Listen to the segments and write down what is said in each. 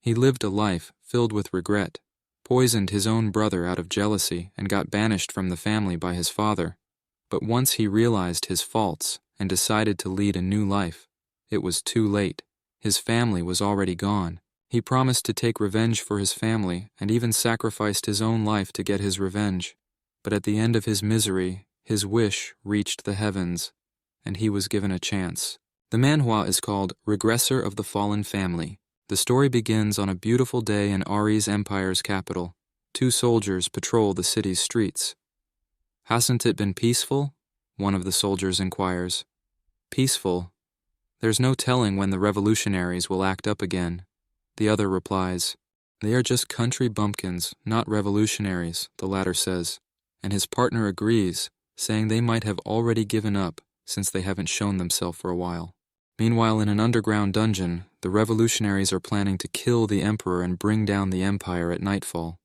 He lived a life filled with regret, poisoned his own brother out of jealousy, and got banished from the family by his father. But once he realized his faults and decided to lead a new life, it was too late. His family was already gone. He promised to take revenge for his family and even sacrificed his own life to get his revenge. But at the end of his misery, his wish reached the heavens, and he was given a chance. The manhwa is called Regressor of the Fallen Family. The story begins on a beautiful day in Ari's empire's capital. Two soldiers patrol the city's streets. "Hasn't it been peaceful?" one of the soldiers inquires. "Peaceful? There's no telling when the revolutionaries will act up again." The other replies, "They are just country bumpkins, not revolutionaries," the latter says, and his partner agrees, saying they might have already given up since they haven't shown themselves for a while. Meanwhile, in an underground dungeon, the revolutionaries are planning to kill the emperor and bring down the empire at nightfall.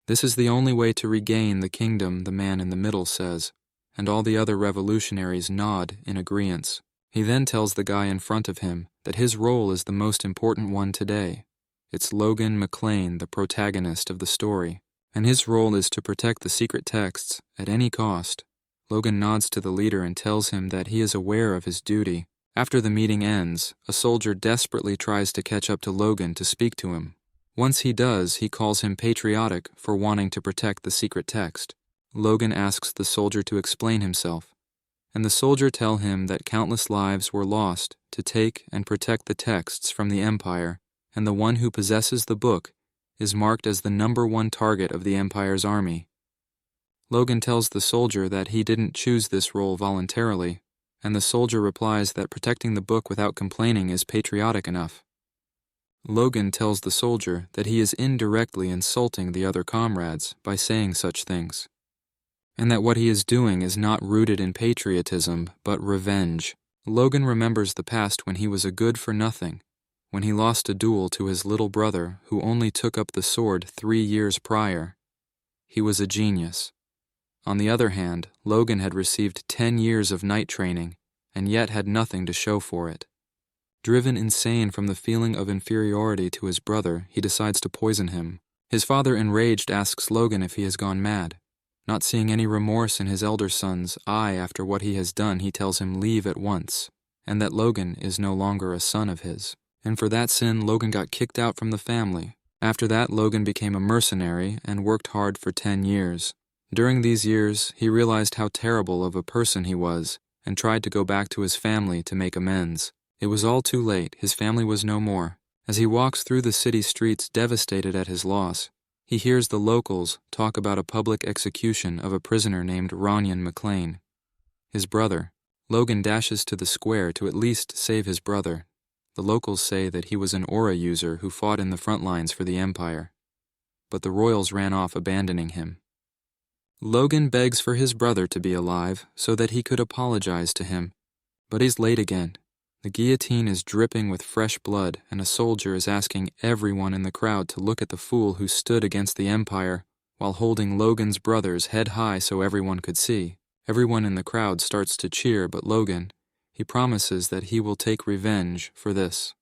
"This is the only way to regain the kingdom," the man in the middle says, and all the other revolutionaries nod in agreeance. He then tells the guy in front of him that his role is the most important one today. It's Logan McLean, the protagonist of the story, and his role is to protect the secret texts at any cost. Logan nods to the leader and tells him that he is aware of his duty. After the meeting ends, a soldier desperately tries to catch up to Logan to speak to him. Once he does, he calls him patriotic for wanting to protect the secret text. Logan asks the soldier to explain himself, and the soldier tells him that countless lives were lost to take and protect the texts from the Empire, and the one who possesses the book is marked as the #1 target of the Empire's army. Logan tells the soldier that he didn't choose this role voluntarily, and the soldier replies that protecting the book without complaining is patriotic enough. Logan tells the soldier that he is indirectly insulting the other comrades by saying such things, and that what he is doing is not rooted in patriotism, but revenge. Logan remembers the past when he was a good-for-nothing, when he lost a duel to his little brother who only took up the sword 3 years prior. He was a genius. On the other hand, Logan had received 10 years of night training, and yet had nothing to show for it. Driven insane from the feeling of inferiority to his brother, he decides to poison him. His father, enraged, asks Logan if he has gone mad. Not seeing any remorse in his elder son's eye after what he has done, he tells him leave at once, and that Logan is no longer a son of his. And for that sin, Logan got kicked out from the family. After that, Logan became a mercenary and worked hard for 10 years. During these years, he realized how terrible of a person he was, and tried to go back to his family to make amends. It was all too late. His family was no more. As he walks through the city streets devastated at his loss, he hears the locals talk about a public execution of a prisoner named Ronyan McLean, his brother. Logan dashes to the square to at least save his brother. The locals say that he was an aura user who fought in the front lines for the Empire, but the royals ran off, abandoning him. Logan begs for his brother to be alive so that he could apologize to him, but he's late again. The guillotine is dripping with fresh blood, and a soldier is asking everyone in the crowd to look at the fool who stood against the Empire while holding Logan's brothers head high so everyone could see. Everyone in the crowd starts to cheer, but Logan, he promises that he will take revenge for this.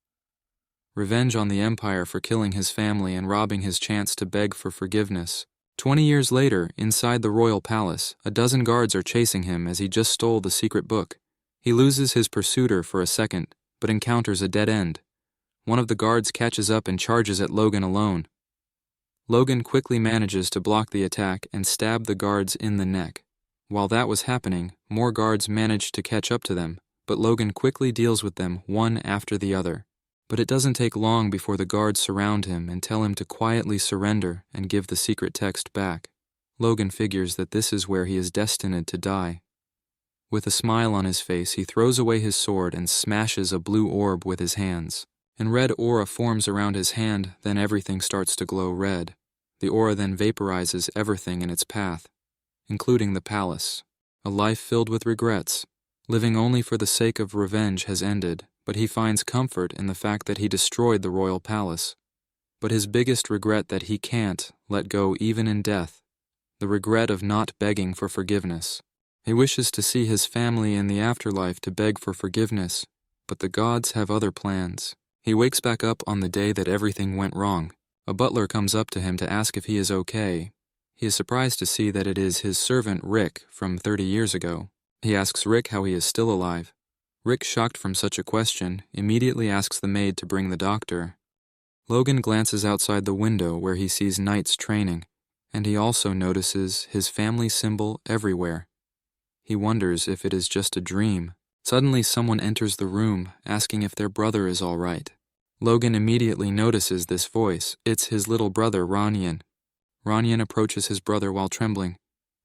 Revenge on the Empire for killing his family and robbing his chance to beg for forgiveness. 20 years later, inside the royal palace, a dozen guards are chasing him as he just stole the secret book. He loses his pursuer for a second, but encounters a dead end. One of the guards catches up and charges at Logan alone. Logan quickly manages to block the attack and stab the guards in the neck. While that was happening, more guards manage to catch up to them, but Logan quickly deals with them one after the other. But it doesn't take long before the guards surround him and tell him to quietly surrender and give the secret text back. Logan figures that this is where he is destined to die. With a smile on his face, he throws away his sword and smashes a blue orb with his hands. An red aura forms around his hand, then everything starts to glow red. The aura then vaporizes everything in its path, including the palace. A life filled with regrets. Living only for the sake of revenge has ended, but he finds comfort in the fact that he destroyed the royal palace. But his biggest regret that he can't let go even in death, the regret of not begging for forgiveness. He wishes to see his family in the afterlife to beg for forgiveness, but the gods have other plans. He wakes back up on the day that everything went wrong. A butler comes up to him to ask if he is okay. He is surprised to see that it is his servant Rick from 30 years ago. He asks Rick how he is still alive. Rick, shocked from such a question, immediately asks the maid to bring the doctor. Logan glances outside the window where he sees knights training, and he also notices his family symbol everywhere. He wonders if it is just a dream. Suddenly someone enters the room, asking if their brother is all right. Logan immediately notices this voice. It's his little brother, Ronyan. Ronyan approaches his brother while trembling,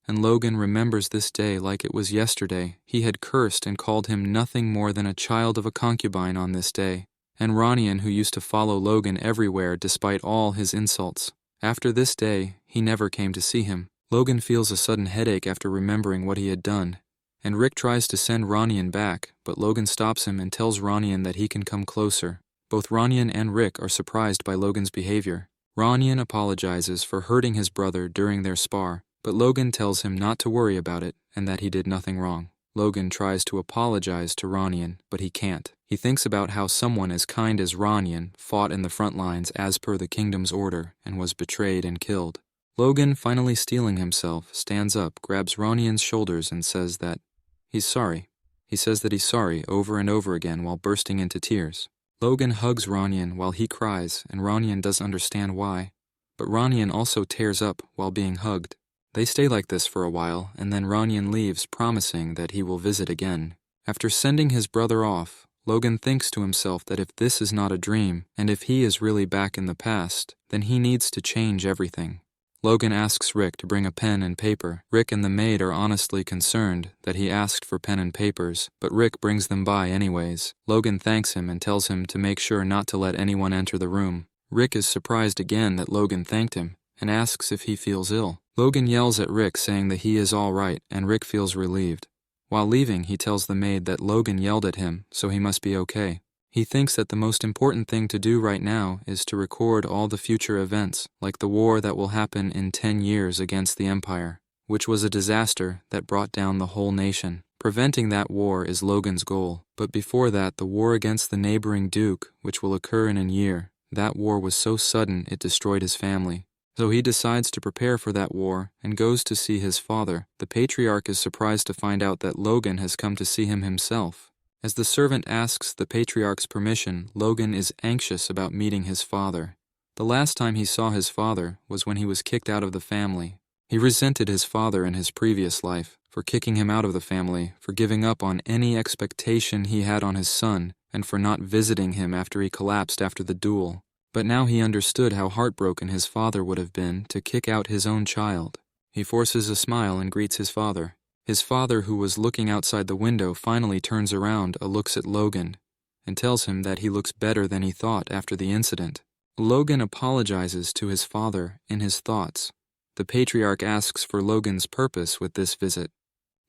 and Logan remembers this day like it was yesterday. He had cursed and called him nothing more than a child of a concubine on this day, and Ronyan, who used to follow Logan everywhere despite all his insults. After this day, he never came to see him. Logan feels a sudden headache after remembering what he had done, and Rick tries to send Ronyan back, but Logan stops him and tells Ronyan that he can come closer. Both Ronyan and Rick are surprised by Logan's behavior. Ronyan apologizes for hurting his brother during their spar, but Logan tells him not to worry about it and that he did nothing wrong. Logan tries to apologize to Ronyan, but he can't. He thinks about how someone as kind as Ronyan fought in the front lines as per the kingdom's order and was betrayed and killed. Logan, finally steeling himself, stands up, grabs Ronyan's shoulders and says that he's sorry. He says that he's sorry over and over again while bursting into tears. Logan hugs Ronyan while he cries, and Ronyan doesn't understand why, but Ronyan also tears up while being hugged. They stay like this for a while, and then Ronyan leaves, promising that he will visit again. After sending his brother off, Logan thinks to himself that if this is not a dream, and if he is really back in the past, then he needs to change everything. Logan asks Rick to bring a pen and paper. Rick and the maid are honestly concerned that he asked for pen and papers, but Rick brings them by anyways. Logan thanks him and tells him to make sure not to let anyone enter the room. Rick is surprised again that Logan thanked him, and asks if he feels ill. Logan yells at Rick saying that he is all right, and Rick feels relieved. While leaving, he tells the maid that Logan yelled at him, so he must be okay. He thinks that the most important thing to do right now is to record all the future events, like the war that will happen in 10 years against the Empire, which was a disaster that brought down the whole nation. Preventing that war is Logan's goal, but before that, the war against the neighboring Duke, which will occur in a year. That war was so sudden it destroyed his family. So he decides to prepare for that war and goes to see his father. The patriarch is surprised to find out that Logan has come to see him himself. As the servant asks the patriarch's permission, Logan is anxious about meeting his father. The last time he saw his father was when he was kicked out of the family. He resented his father in his previous life for kicking him out of the family, for giving up on any expectation he had on his son, and for not visiting him after he collapsed after the duel. But now he understood how heartbroken his father would have been to kick out his own child. He forces a smile and greets his father. His father, who was looking outside the window, finally turns around, looks at Logan, and tells him that he looks better than he thought after the incident. Logan apologizes to his father in his thoughts. The patriarch asks for Logan's purpose with this visit.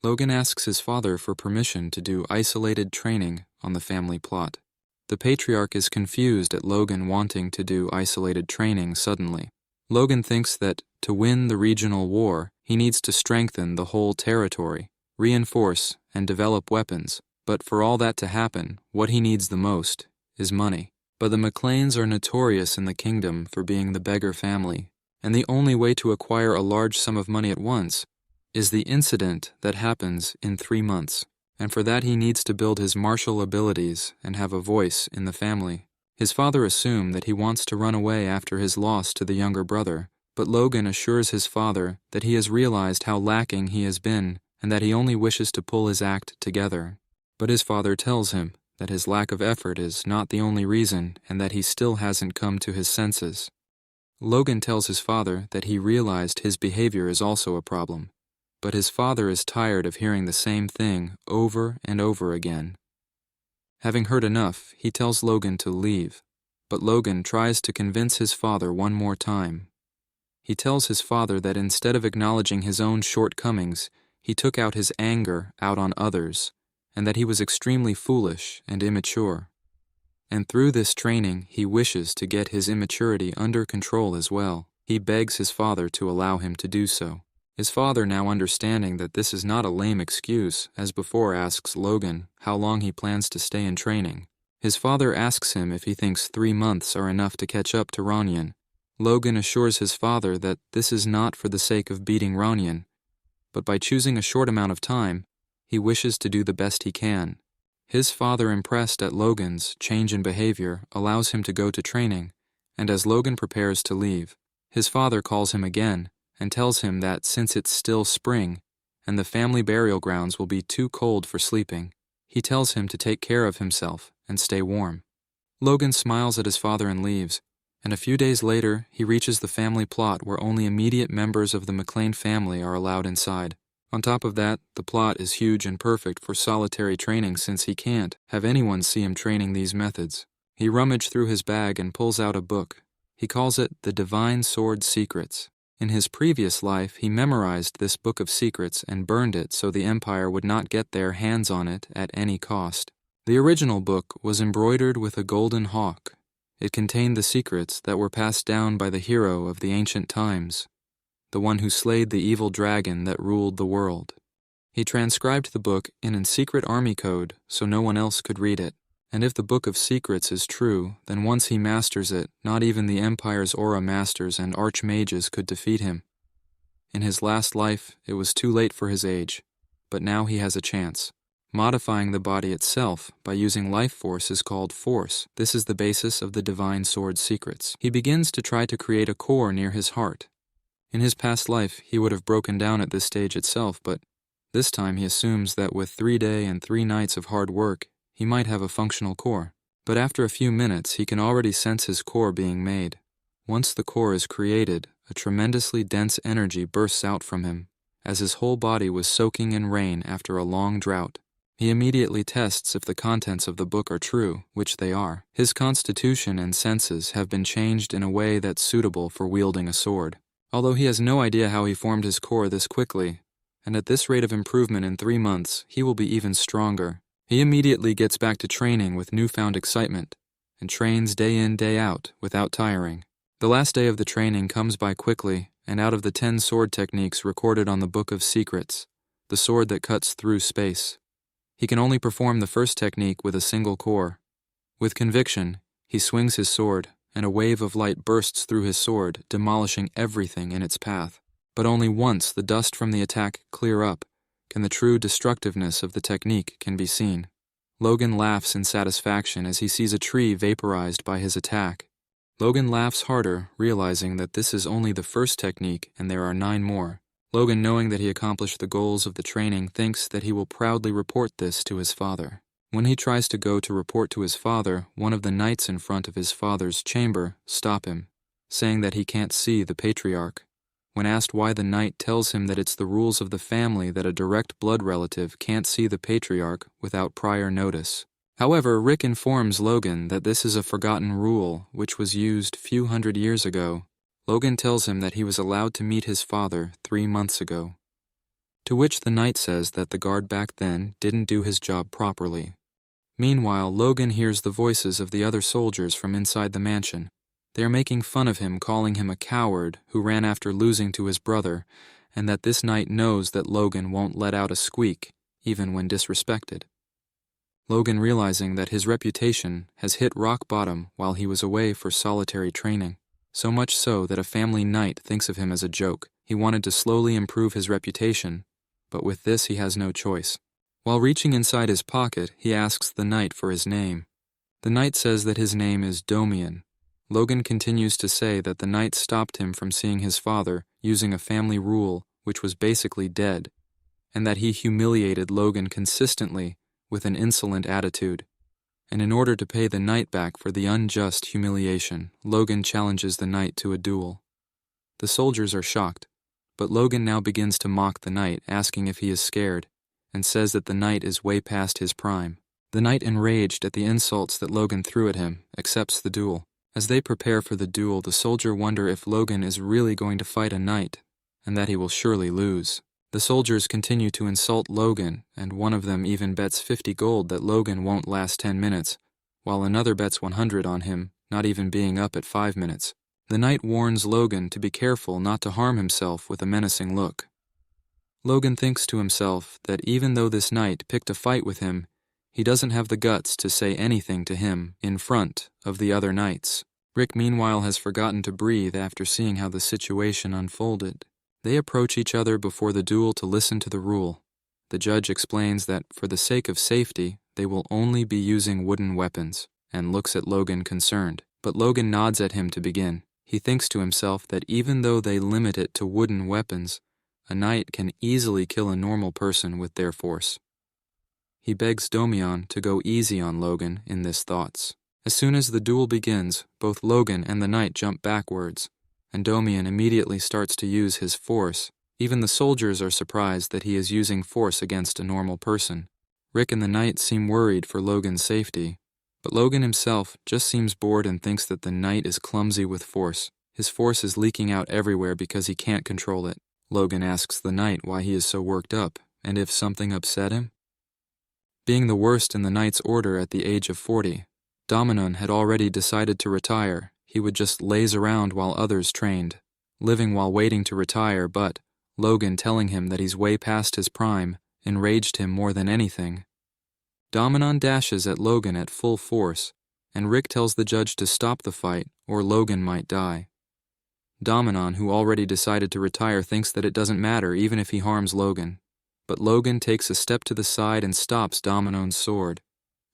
Logan asks his father for permission to do isolated training on the family plot. The patriarch is confused at Logan wanting to do isolated training suddenly. Logan thinks that to win the regional war, he needs to strengthen the whole territory, reinforce, and develop weapons. But for all that to happen, what he needs the most is money. But the McLeans are notorious in the kingdom for being the beggar family, and the only way to acquire a large sum of money at once is the incident that happens in 3 months. And for that he needs to build his martial abilities and have a voice in the family. His father assumes that he wants to run away after his loss to the younger brother, but Logan assures his father that he has realized how lacking he has been and that he only wishes to pull his act together. But his father tells him that his lack of effort is not the only reason and that he still hasn't come to his senses. Logan tells his father that he realized his behavior is also a problem, but his father is tired of hearing the same thing over and over again. Having heard enough, he tells Logan to leave, but Logan tries to convince his father one more time. He tells his father that instead of acknowledging his own shortcomings, he took out his anger out on others, and that he was extremely foolish and immature. And through this training, he wishes to get his immaturity under control as well. He begs his father to allow him to do so. His father, now understanding that this is not a lame excuse, as before asks Logan how long he plans to stay in training. His father asks him if he thinks 3 months are enough to catch up to Ranyan. Logan assures his father that this is not for the sake of beating Ranyan, but by choosing a short amount of time, he wishes to do the best he can. His father, impressed at Logan's change in behavior, allows him to go to training, and as Logan prepares to leave, his father calls him again and tells him that since it's still spring and the family burial grounds will be too cold for sleeping, he tells him to take care of himself and stay warm. Logan smiles at his father and leaves, and a few days later he reaches the family plot where only immediate members of the McLean family are allowed inside. On top of that, the plot is huge and perfect for solitary training since he can't have anyone see him training these methods. He rummages through his bag and pulls out a book. He calls it The Divine Sword Secrets. In his previous life, he memorized this book of secrets and burned it so the Empire would not get their hands on it at any cost. The original book was embroidered with a golden hawk. It contained the secrets that were passed down by the hero of the ancient times, the one who slayed the evil dragon that ruled the world. He transcribed the book in a secret army code so no one else could read it. And if the Book of Secrets is true, then once he masters it, not even the Empire's aura masters and archmages could defeat him. In his last life, it was too late for his age, but now he has a chance. Modifying the body itself by using life force is called force. This is the basis of the Divine Sword Secrets. He begins to try to create a core near his heart. In his past life, he would have broken down at this stage itself, but this time he assumes that with 3 days and 3 nights of hard work, he might have a functional core. But after a few minutes, he can already sense his core being made. Once the core is created, a tremendously dense energy bursts out from him, as his whole body was soaking in rain after a long drought. He immediately tests if the contents of the book are true, which they are. His constitution and senses have been changed in a way that's suitable for wielding a sword. Although he has no idea how he formed his core this quickly, and at this rate of improvement in 3 months, he will be even stronger. He immediately gets back to training with newfound excitement, and trains day in, day out, without tiring. The last day of the training comes by quickly, and out of the 10 sword techniques recorded on the Book of Secrets, the sword that cuts through space, he can only perform the first technique with a single core. With conviction, he swings his sword, and a wave of light bursts through his sword, demolishing everything in its path. But only once the dust from the attack clear up can the true destructiveness of the technique can be seen. Logan laughs in satisfaction as he sees a tree vaporized by his attack. Logan laughs harder, realizing that this is only the first technique and there are 9 more. Logan, knowing that he accomplished the goals of the training, thinks that he will proudly report this to his father. When he tries to go to report to his father, one of the knights in front of his father's chamber stop him, saying that he can't see the patriarch. When asked why, the knight tells him that it's the rules of the family that a direct blood relative can't see the patriarch without prior notice. However, Rick informs Logan that this is a forgotten rule which was used few hundred years ago. Logan tells him that he was allowed to meet his father 3 months ago. To which the knight says that the guard back then didn't do his job properly. Meanwhile, Logan hears the voices of the other soldiers from inside the mansion. They are making fun of him, calling him a coward who ran after losing to his brother, and that this knight knows that Logan won't let out a squeak, even when disrespected. Logan, realizing that his reputation has hit rock bottom while he was away for solitary training, so much so that a family knight thinks of him as a joke. He wanted to slowly improve his reputation, but with this he has no choice. While reaching inside his pocket, he asks the knight for his name. The knight says that his name is Domian. Logan continues to say that the knight stopped him from seeing his father using a family rule which was basically dead, and that he humiliated Logan consistently with an insolent attitude. And in order to pay the knight back for the unjust humiliation, Logan challenges the knight to a duel. The soldiers are shocked, but Logan now begins to mock the knight, asking if he is scared, and says that the knight is way past his prime. The knight, enraged at the insults that Logan threw at him, accepts the duel. As they prepare for the duel, the soldier wonder if Logan is really going to fight a knight, and that he will surely lose. The soldiers continue to insult Logan, and one of them even bets 50 gold that Logan won't last 10 minutes, while another bets 100 on him, not even being up at 5 minutes. The knight warns Logan to be careful not to harm himself with a menacing look. Logan thinks to himself that even though this knight picked a fight with him, He doesn't have the guts to say anything to him in front of the other knights. Rick, meanwhile, has forgotten to breathe after seeing how the situation unfolded. They approach each other before the duel to listen to the rule. The judge explains that, for the sake of safety, they will only be using wooden weapons, and looks at Logan concerned. But Logan nods at him to begin. He thinks to himself that even though they limit it to wooden weapons, a knight can easily kill a normal person with their force. He begs Domion to go easy on Logan in this thoughts. As soon as the duel begins, both Logan and the knight jump backwards, and Domion immediately starts to use his force. Even the soldiers are surprised that he is using force against a normal person. Rick and the knight seem worried for Logan's safety, but Logan himself just seems bored and thinks that the knight is clumsy with force. His force is leaking out everywhere because he can't control it. Logan asks the knight why he is so worked up, and if something upset him. Being the worst in the knight's order at the age of 40, Dominon had already decided to retire. He would just laze around while others trained, living while waiting to retire, but Logan telling him that he's way past his prime enraged him more than anything. Dominon dashes at Logan at full force, and Rick tells the judge to stop the fight or Logan might die. Dominon, who already decided to retire, thinks that it doesn't matter even if he harms Logan. But Logan takes a step to the side and stops Dominon's sword,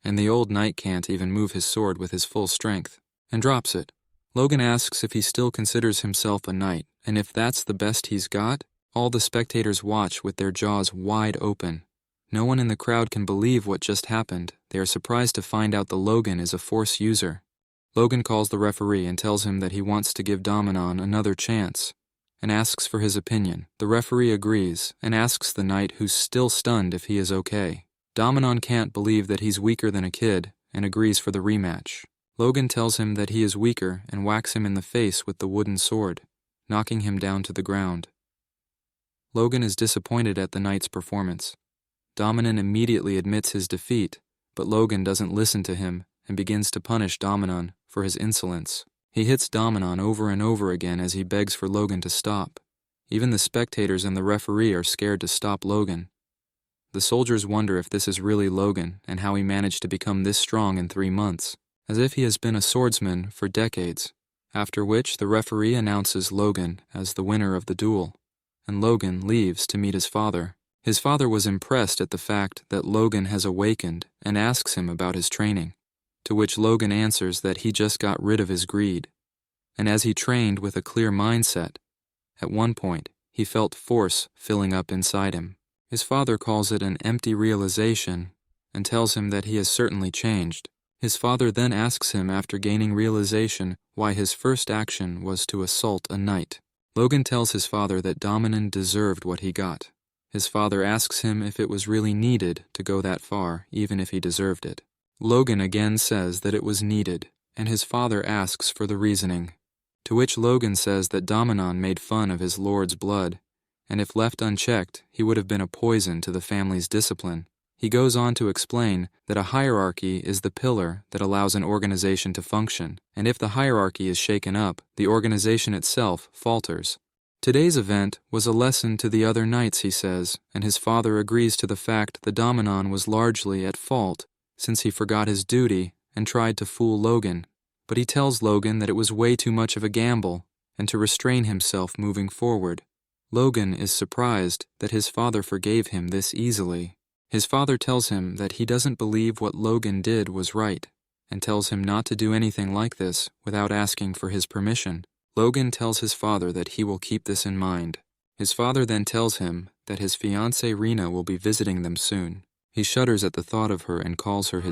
and the old knight can't even move his sword with his full strength, and drops it. Logan asks if he still considers himself a knight, and if that's the best he's got. All the spectators watch with their jaws wide open. No one in the crowd can believe what just happened. They are surprised to find out that Logan is a force user. Logan calls the referee and tells him that he wants to give Dominon another chance, and asks for his opinion. The referee agrees and asks the knight, who's still stunned, if he is okay. Dominon can't believe that he's weaker than a kid and agrees for the rematch. Logan tells him that he is weaker and whacks him in the face with the wooden sword, knocking him down to the ground. Logan is disappointed at the knight's performance. Dominon immediately admits his defeat, but Logan doesn't listen to him and begins to punish Dominon for his insolence. He hits Dominon over and over again as he begs for Logan to stop. Even the spectators and the referee are scared to stop Logan. The soldiers wonder if this is really Logan and how he managed to become this strong in 3 months, as if he has been a swordsman for decades, after which the referee announces Logan as the winner of the duel, and Logan leaves to meet his father. His father was impressed at the fact that Logan has awakened and asks him about his training, to which Logan answers that he just got rid of his greed, and as he trained with a clear mindset, at one point he felt force filling up inside him. His father calls it an empty realization and tells him that he has certainly changed. His father then asks him, after gaining realization, why his first action was to assault a knight. Logan tells his father that Dominon deserved what he got. His father asks him if it was really needed to go that far, even if he deserved it. Logan again says that it was needed, and his father asks for the reasoning, to which Logan says that Dominon made fun of his lord's blood, and if left unchecked, he would have been a poison to the family's discipline. He goes on to explain that a hierarchy is the pillar that allows an organization to function, and if the hierarchy is shaken up, the organization itself falters. Today's event was a lesson to the other knights, he says, and his father agrees to the fact that Dominon was largely at fault since he forgot his duty and tried to fool Logan. But he tells Logan that it was way too much of a gamble and to restrain himself moving forward. Logan is surprised that his father forgave him this easily. His father tells him that he doesn't believe what Logan did was right, and tells him not to do anything like this without asking for his permission. Logan tells his father that he will keep this in mind. His father then tells him that his fiancée Rena will be visiting them soon. He shudders at the thought of her and calls her his